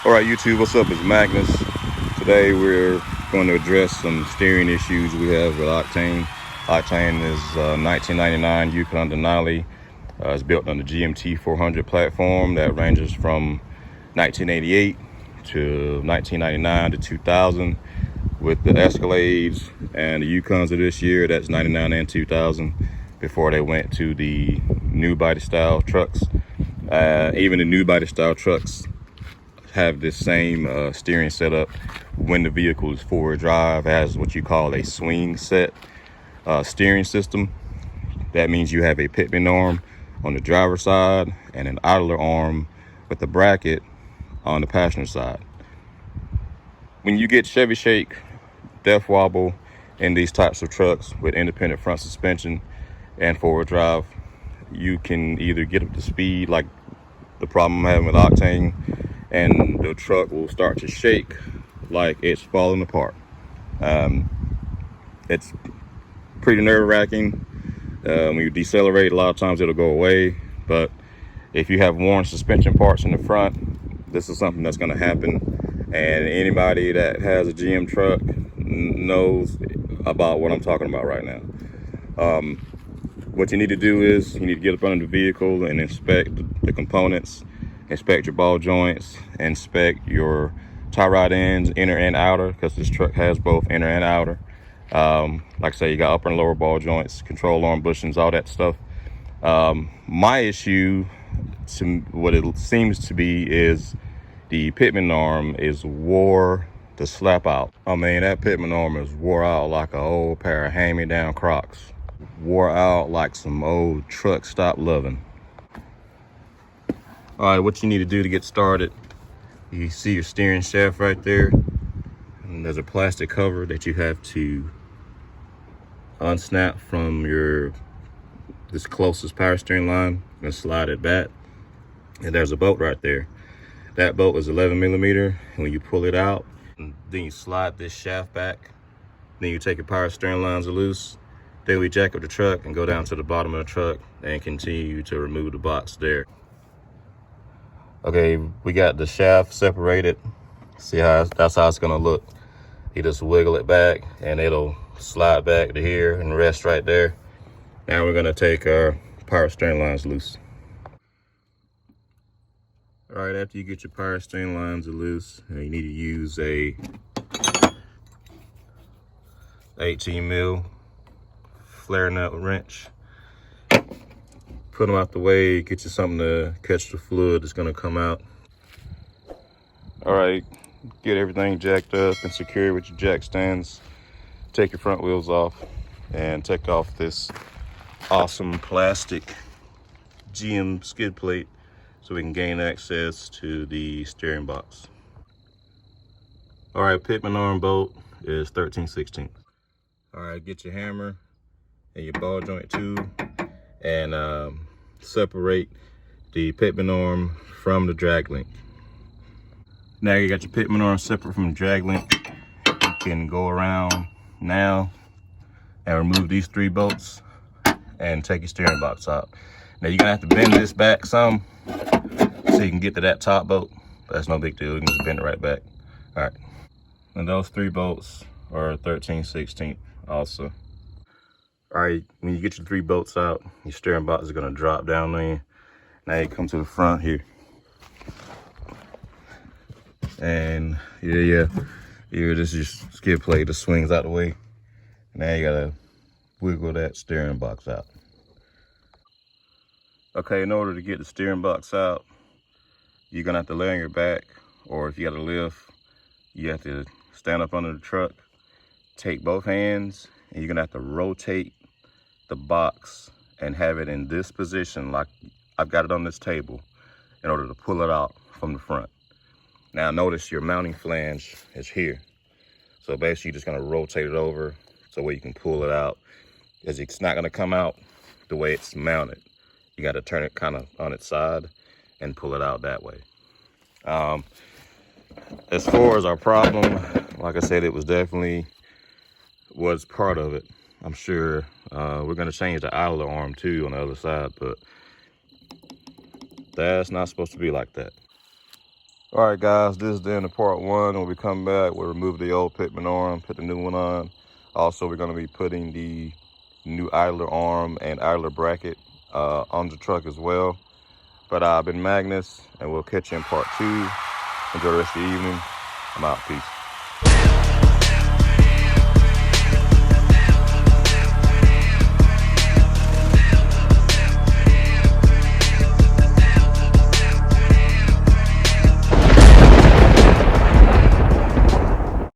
All right, YouTube, what's up? It's Magnus. Today we're going to address some steering issues we have with Octane. Octane is 1999 Yukon Denali. It's built on the GMT400 platform that ranges from 1988 to 1999 to 2000. With the Escalades and the Yukons of this year, that's 99 and 2000, before they went to the new body style trucks. Even the new body style trucks have this same steering setup. When the vehicle is forward drive, it has what you call a swing set steering system. That means you have a Pitman arm on the driver's side and an idler arm with a bracket on the passenger side. When you get Chevy shake, death wobble in these types of trucks with independent front suspension and forward drive, you can either get up to speed like the problem I'm having with Octane, and the truck will start to shake like it's falling apart. It's pretty nerve-wracking. When you decelerate, a lot of times it'll go away, but if you have worn suspension parts in the front, this is something that's going to happen. And anybody that has a GM truck knows about what I'm talking about right now. What you need to do is you need to get up under the vehicle and inspect the components, inspect your ball joints, inspect your tie rod ends, inner and outer, because this truck has both inner and outer. Like I say, you got upper and lower ball joints, control arm bushings, all that stuff. My issue, what it seems to be, is the Pitman arm is wore to slap out. I mean, that Pitman arm is wore out like an old pair of hand-me-down Crocs. Wore out like some old truck stop loving. All right, what you need to do to get started, you see your steering shaft right there, and there's a plastic cover that you have to unsnap from this closest power steering line and slide it back. And there's a bolt right there. That bolt is 11 millimeter, and when you pull it out, and then you slide this shaft back, then you take your power steering lines loose, then we jack up the truck and go down to the bottom of the truck and continue to remove the box there. Okay, we got the shaft separated. See how that's how it's gonna look. You just wiggle it back and it'll slide back to here and rest right there. Now we're gonna take our power steering lines loose. All right, after you get your power steering lines loose, you need to use a 18 mil flare nut wrench. Put them out the way, get you something to catch the fluid that's gonna come out. All right, get everything jacked up and secured with your jack stands. Take your front wheels off and take off this awesome plastic GM skid plate so we can gain access to the steering box. All right, Pitman arm bolt is 13/16. All right, get your hammer and your ball joint tube and separate the Pitman arm from the drag link. Now you got your Pitman arm separate from the drag link. You can go around now and remove these 3 bolts and take your steering box out. Now you're gonna have to bend this back some so you can get to that top bolt. That's no big deal, you can just bend it right back. All right, and those 3 bolts are 13/16 also. All right, when you get your 3 bolts out, your steering box is gonna drop down there. Now you come to the front here. And yeah, this is your skid plate that swings out the way. Now you gotta wiggle that steering box out. Okay, in order to get the steering box out, you're gonna have to lay on your back, or if you got to lift, you have to stand up under the truck, take both hands, and you're gonna have to rotate the box and have it in this position like I've got it on this table in order to pull it out from the front. Now notice your mounting flange is here. So basically you're just gonna rotate it over so where you can pull it out, because it's not gonna come out the way it's mounted. You gotta turn it kind of on its side and pull it out that way. As far as our problem, like I said, it was part of it. I'm sure we're gonna change the idler arm too on the other side, but that's not supposed to be like that. All right, guys, this is the end of part one. When we come back, we'll remove the old Pitman arm, put the new one on. Also, we're going to be putting the new idler arm and idler bracket on the truck as well. But I've been Magnus, and we'll catch you in part two. Enjoy the rest of the evening. I'm out. Peace.